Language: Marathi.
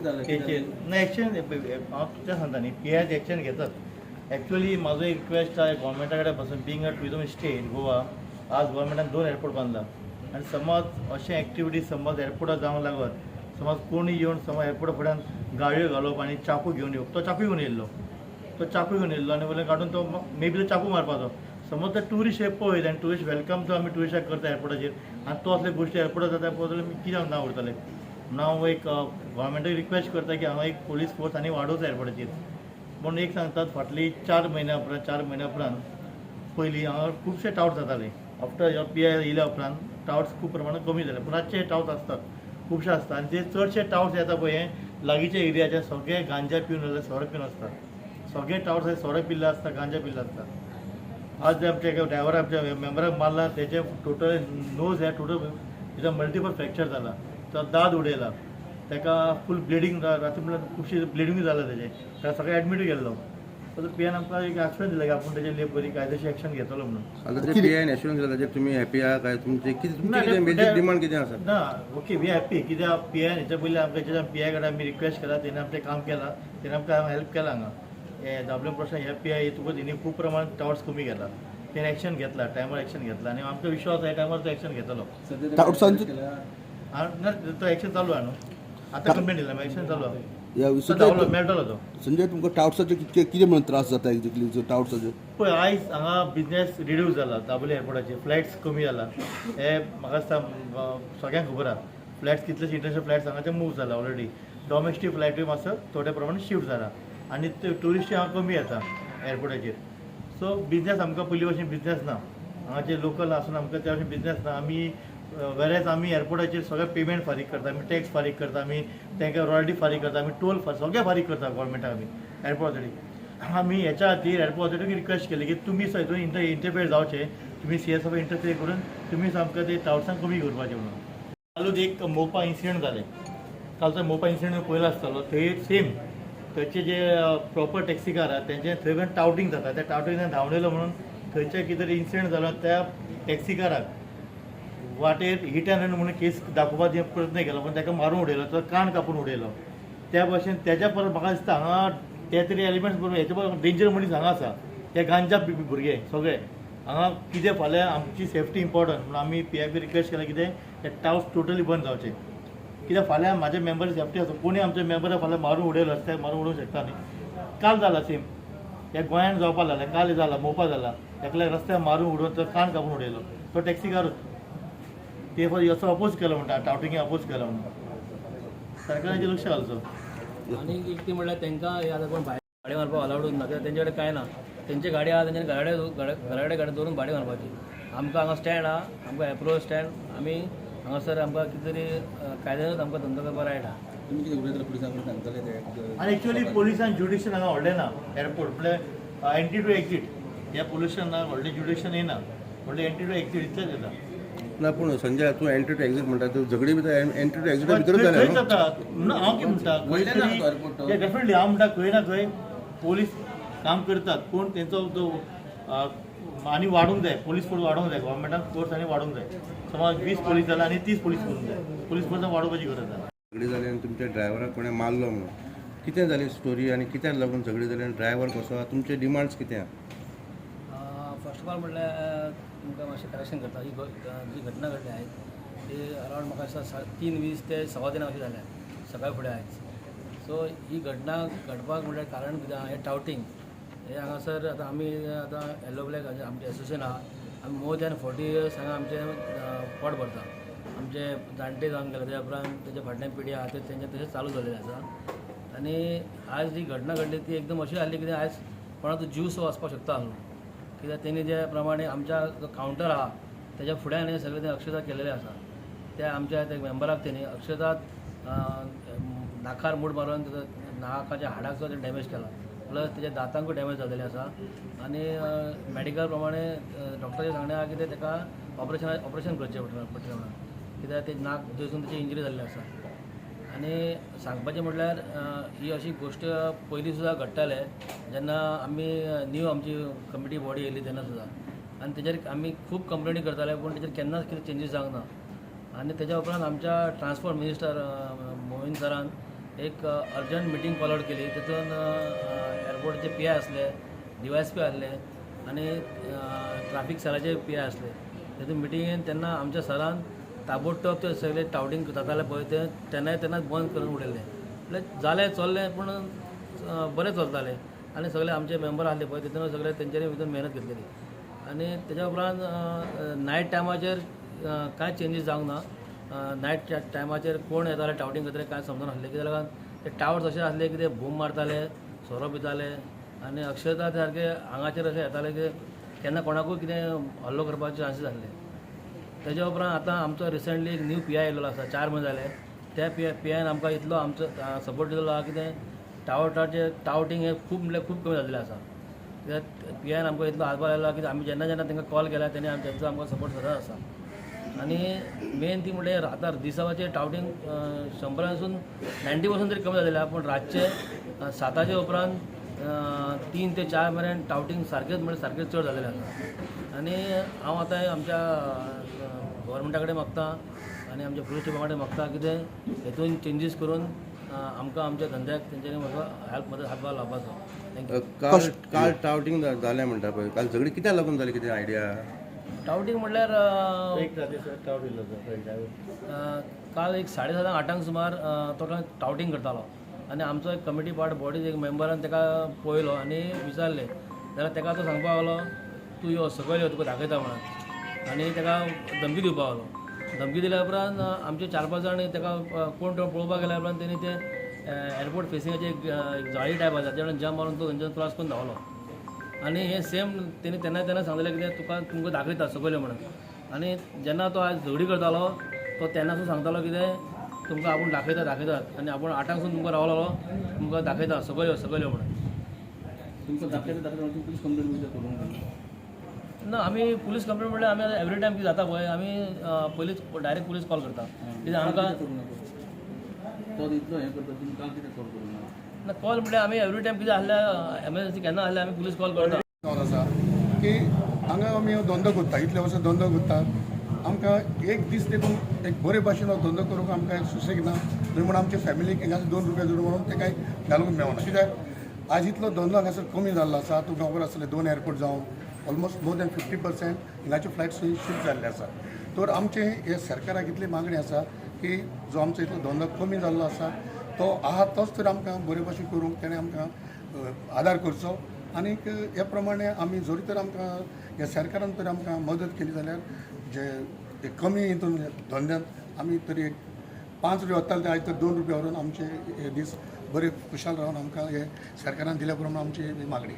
नाही ॲक्शन हांव तुमच्या सांगता न्ही PI ॲक्शन घेतात. ॲक्च्युअली म्हाजो एक रिक्वेस्ट आहे गोवोरमेंटा कडेन पासून being a tourism state Goa आज गोवोरमेंटान 2 एअरपोर्ट बांदला आनी समज अशें एक्टिविटीज समज एअरपोर्टार जावंक लागत समज कोणी येवन समज एअरपोर्टा फुड्यान गाळयो घालप आनी चाकू घेवन येवप तो चाकू घेवन येयल्लो आनी वयल्यान काडून तो मे बी तो चाकू मारपाचो समज ते ट्युरिस्ट हे पळयत आनी ट्युरिस्ट वेलकम तो आमी ट्युरिस्टाक करता एअरपोर्टाचेर आनी तो असले गोश्टी एअरपोर्टार जाता पळय जाल्यार कित्याक ना उरतले. हांव एक गोवोरमेंटाक रिक्वेस्ट करता की हांगा एक पोलीस फोर्स आनी वाडोवचो एअरपोर्टाचेर पूण एक सांगतात फाटली 4 म्हयन्या उपरांत पयलीं हांगा खुबशे टावट्स जाताले आफ्टर PI येयल्या उपरांत टावट्स खूब प्रमाणांत कमी जाले पूण आजचे टावट्स आसतात खुबशे आसता आनी जे चडशे टावट्स येता पळय हे लागींच्या एरियाचे सगळे गांजा पिवन नाजाल्यार सोरो पिवन आसतात. सगळे टावट्स सोरो पिल्ले आसता गांजा पिल्ले आसता. आज जे आमचे ड्रायव्हर आमच्या मेंबराक मारला तेचे टोटल नोज हे टोटल तेचा मल्टिपल फ्रॅक्चर जाला तो दाद उडयला ताका फूल ब्लिडींग राती म्हणल्यार खुबशी ब्लिडींग जाला तेजें ताका सगळें एडमीट केल्लो. सो PIन आमकां एक ॲश्युरन्स दिला की आपूण तेजेर बरी कायदेशीर एक्शन घेतलो म्हणून. PIन ॲश्युरन्स दिला ताजेर तुमी हॅपी आहा काय तुमचे कितें मेजर डिमांड कितें आसा? ना ओके वी हॅपी कित्याक PIन हेच्या पयलीं आमच्या PI कडेन आमी रिक्वेस्ट केला तेणें आमचें काम केलां तेणें आमकां हेल्प केला हांगा हे दाबलें प्रश्न हे PI येतकूच हिणी खूब प्रमाणात टावट्स कमी केला तेणें एक्शन घेतला टायमार एक्शन घेतला आनी आमकां विश्वास आहे टायमार तो एक्शन घेतलो. तो एक्शन चालू आहे न्हू आतां कंप्लेंट दिला एक्शन चालू आहे मेळटलो तो. संजय तुमकां टावट्साचे कितें म्हणून त्रास जाता एक्झॅक्टली टावट्साचे? पळय आयज हांगा बिजनेस रिड्यूस जाला दाबोळे एअरपोर्टाचेर फ्लायट्स कमी जाला हे म्हाका दिसता सगळ्यांक खबर आहा फ्लायट्स कितलेशे इंटरनॅशनल फ्लायट्स हांगाचे मूव जाला ऑलरेडी डॉमेस्टीक फ्लायटी मातसो थोड्या प्रमाणात शिफ्ट जाला आनी ट्युरिस्टूय हांगा कमी येता एअरपोर्टाचेर. सो बिजनेस आमकां पयलीं भशेन बिजनेस ना हांगाचे लोकल आसून आमकां त्या भशेन बिजनेस ना. आमी वेरेज आमी एअरपोर्टाचेर सगळे पेमेंट फारीक करता आमी टॅक्स फारीक करता आमी तांकां रॉयल्टी फारीक करता आमी टोल सगळें फारीक करता गोवोरमेंटाक आमी एअरपोर्टाचेर. आमी हेच्या खातीर एअरपोर्टाचेर रिक्वेस्ट केली की तुमी हितून इंटरफेर जावचे तुमी CSF इंटरफेर करून तुमी सामकें ते टावट्सांक कमी करपाचें म्हणून. कालूच एक मोपा इन्सिडंट जालें कालचो मोपा इन्सिडंट पयलो आसतलो थंय सेम थंयचे जे प्रॉपर टॅक्सीकार आहा तेंचे थंय टावटींग जाता त्या टावटिंगान धांवडयलो म्हणून थंयचे कितें तरी इन्सिडंट जालो त्या टॅक्सीकाराक वाटेर हिट एंड रन म्हणून केस दाखोवपाचो प्रयत्न केलो पण ताका मारून उडयलो तो कान कापून उडयलो. त्या भाशेन तेज्या परत म्हाका दिसता हांगा ते तरी एलिमेंट्स बरोबर हेचे परस डेंजर मनीस हांगा आसा ते गांजा भुरगे सगळे हांगा कितें फाल्यां आमची सेफ्टी इम्पॉर्टंट म्हणून आमी PIB रिक्वेस्ट केला कितें ते टावट्स टोटली बंद जावचे कित्याक फाल्यां म्हाजे मेंबर सेफ्टी आसा कोणी आमच्या मेंबराक फाल्यां मारून उडयलो रस्त्यार मारून उडोवंक शकता न्ही. काल जाला सेम ह्या गोंयान जावपा लागलें काल जाला मोपा जाला एकल्याक रस्त्यार मारून उडोवन तो कान कापून उडयलो तो टॅक्सीकारूच ते असो अपोज केलो म्हणटा टावटिंगे अपोज केलो म्हणटा सरकाराचें लक्ष घालचो. आनी एक ती म्हणल्यार तांकां हे आतां कोण भायर गाडी मारपाक अलावड ना कित्याक तेंचे कडेन कांय ना तेंचे गाडी आहा तेंचे घरा कडेन गाडी दवरून भाडी मारपाची. आमकां हांगा स्टँड आहा आमकां एप्रो स्टँड आमी हांगासर आमकां कितें तरी कायद्यानूच आमकां धंदो करपा रायट आहा. तुमी कितें उलयता पुलिसांक सांगतले ते आनी एक्चुअली पोलिसान ज्युडिशन हांगा व्हडलें ना एअरपोर्ट म्हळ्यार एंट्री टू एक्झीट ह्या पोल्युशन ना व्हडलें ज्युडिशन येना व्हडलें एंट्री टू एक्झीट इतलेंच येता. ना पूण संजय तूं एंट्री टू एक्झीट म्हणटा तूं झगडी भितर एंट्री टू एक्झीटा भितरूच जाल्या हांव कितें म्हणटा डेफिनेटली हांव म्हणटा खंय ना खंय पोलीस काम करतात पूण तेंचो जो आनी वाडूंक जाय पोलीस फोर्स वाडोवंक जाय गोवोरमेंटान फोर्स आनी वाडोवंक जाय. समज 20 पोलीस जाला आनी 30 पोलीस करूंक जाय पोलीस फोर्स वाडोवपाची गरज आसा. झगडी जाली आनी तुमच्या ड्रायव्हराक कोणें मारलो म्हणून कितें जाली स्टोरी आनी कित्याक लागून झगडी जाली आनी ड्रायव्हर कसो आहा तुमचे डिमांड्स कितें आहा? फर्स्ट ऑफ ऑल म्हणल्यार तुमकां मातशें करेक्शन करता जी घटना घडली आयज ती अरावंड म्हाका दिसता 3:20 ते 3:15 अशी जाल्या सकाळी फुडें आयज. सो ही घटना घडपाक म्हणल्यार कारण कितें आहा हे टावटींग हे हांगासर आतां आमी आतां येलो ब्लॅक आमचें एसोसिएशन आहा आमी मोर दॅन 40 years हांगा आमचें पोट भरता आमचे जाणटे जावन गेले त्या उपरांत तेजे फाटल्यान पिढी आहा तेंचें तशेंच चालू जाल्लें आसा. आनी आयज जी घटना घडली ती एकदम अशी जाल्ली कितें आयज कोणाचो जीव सो वचपाक शकता न्हू कित्याक तेणी जे प्रमाणे आमच्या जो कावंटर आहा तेज्या फुड्यान हे सगळें अक्षता केलेलें आसा त्या आमच्या त्या मेंबराक तेणी अक्षता नाकार मूड मारून नाकाच्या हाडाक डॅमेज केला प्लस तेज्या दांतांकूय डॅमेज जाल्लेले आसा. आनी मॅडिकल प्रमाणे डॉक्टराचें सांगणें आहा की तेका ऑपरेशन करचें पडटलें म्हणून कित्याक ते नाक थंयसून तेची इंजरी जाल्ली आसा. आनी सांगपाचें म्हटल्यार ही अशी गोश्ट पयलीं सुद्दां घडटाले जेन्ना आमी न्यू आमची कमिटी बॉडी येयली तेन्ना सुद्दां आनी तेजेर आमी खूब कंप्लेनी करताले पूण तेजेर केन्नाच कितें चेंजीस जावंक ना. आनी तेज्या उपरांत आमच्या ट्रान्सपोर्ट मिनिस्टर मोहीन सरान एक अर्जंट मिटींग कॉल आउट केली. तितून एअरपोर्टचे पी आय असले, DYSP आसले आनी ट्राफीक सराचे पी आय असले. तितून मिटिंगेन तेन्ना आमच्या सरान ताबडतोब ते सगळे टावटींग जाताले पळय ते तेन्नाच बंद करून उडयलें. म्हटल्यार जालें चल्लें पूण बरें चलतालें आनी सगळे आमचे मेंबर आसले पळय तितून सगळे तेंच्यांनी भितर मेहनत घेतलेली. आनी तेज्या उपरांत नायट टायमाचेर कांय चेंजीस जावंक ना. नायट टायमाचेर कोण येताले टावटींग करताले कांय समजनासलें. कित्याक लागून ते टावर्स अशें आसले की ते बूम मारताले, सोरो पिताले आनी अक्षरशः ते सारके आंगाचेर अशें येताले की केन्ना कोणाकूय कितें हल्लो करपाचे चान्सीस आसले. तेज्या उपरांत आतां आमचो रिसंटली एक न्यू पी आय येयल्लो आसा, 4 म्हयने जाले. त्या पी आयन आमकां इतलो आमचो सपोर्ट दिल्लो आहा की तें टावटींग हें खूब म्हणल्यार खूब कमी जाल्लें आसा. कित्याक पी आयन आमकां इतलो हातभार लायलो की आमी जेन्ना तांकां कॉल केला तेणी तेंचो आमकां सपोर्ट सदांच आसा. आनी मेन ती म्हणल्यार आतां दिसावाचें टावटींग 100% 90% तरी कमी जालेलें आहा. पूण रातचे 7 उपरांत 3 ते 4 मेरेन टावटींग सारकें चड जाल्लेलें आसा. आनी हांव आतां आमच्या गव्हर्मेंटा कडेन मागतां आनी आमच्या पुलीस डिपार्टमेंटाक मागतां की ते हेतून चेंजीस करून आमकां आमच्या धंद्याक तेंच्यांनी म्हाका हातभार लावपाचो. थँक्यू. काल टावटींग जालें म्हणटा पळय, काल झगडी कित्याक लागून जाली, कितें आयडिया? टावटींग म्हणल्यार एक राती टावट येयल्लो ड्रायव्हर. काल एक 7:30 8 सुमार तो टावटींग करतालो आनी आमचो एक कमिटी पार्ट बॉडीज एक मेंबरान ताका पळयलो आनी विचारलें जाल्यार ताका तो सांगपाक लागलो तूं यो सकयल यो तुका दाखयता म्हणून. आनी ताका धमकी दिवपाक लागलो. धमकी दिल्या उपरांत आमचे 4-5 जाण ताका कोण पळोवपाक गेल्या उपरांत तेणी ते एअरपोर्ट फेसिंगाची एक जाळी टायप आसा तेणें जंप मारून तो थंयच्यान क्रॉस करून धांवलो. आनी हे सेम तेणी तेन्ना सांगलें की तुमकां दाखयता सकयल यो म्हणून. आनी जेन्ना तो आज झगडी करतालो तो तेन्नासून सांगतालो कितें तुमकां आपूण दाखयतात आनी आपूण 8 तुमकां रावलो तुमकां दाखयता सकयल यो म्हणून. तुमकां दाखयता पुलीस कंप्लेंट करूंक ना आमी पुलीस कंप्लेंट म्हणल्यार आमी एवरी टायम कितें जाता पळय आमी पयलींच डायरेक्ट पुलीस कॉल करता. कित्याक आमकां तो इतलो हें करता तुमी काल कितें कॉल करूंक ना? ना कॉल म्हणल्यार आमी एवरी टायम कितें आसल्यार एमर्जन्सी केन्ना आसल्यार आमी पुलीस कॉल करता. आसा की हांगा आमी हो धंदो करता, इतल्या वर्सां धंदो करता. आमकां एक दीस देखून एक बरे भाशेन हो धंदो करूंक आमकां सुसेग ना. म्हणून आमचे फॅमिलीक हिंगासर 2 रुपया जोडून म्हणून ते कांय घालूंक मेळना. कित्याक आज इतलो धंदो हांगासर कमी जाल्लो आसा. तुका खबर आसतलें 2 एअरपोर्ट जावन ऑलमोस्ट मोर दॅन 50% हिंगाचे फ्लायट शिफ्ट जाल्ले आसा. तर आमचे हे सरकाराक इतली मागणी आसा की जो आमचो इतलो धंदो कमी जाल्लो आसा तो आहा तोच तर आमकां बरे भाशेन करूंक तेणें आमकां आदार करचो. आनीक हे प्रमाणे आमी जरी तर आमकां ह्या सरकारान तर आमकां मदत केली जाल्यार जे कमी हितून धंद्यात आमी तरी एक 5 रुपया वताले ते आयज तर 2 रुपया व्हरून आमचे हे दीस बरे खुशाल रावन आमकां हे सरकारान दिल्या प्रमाणे आमची मागणी.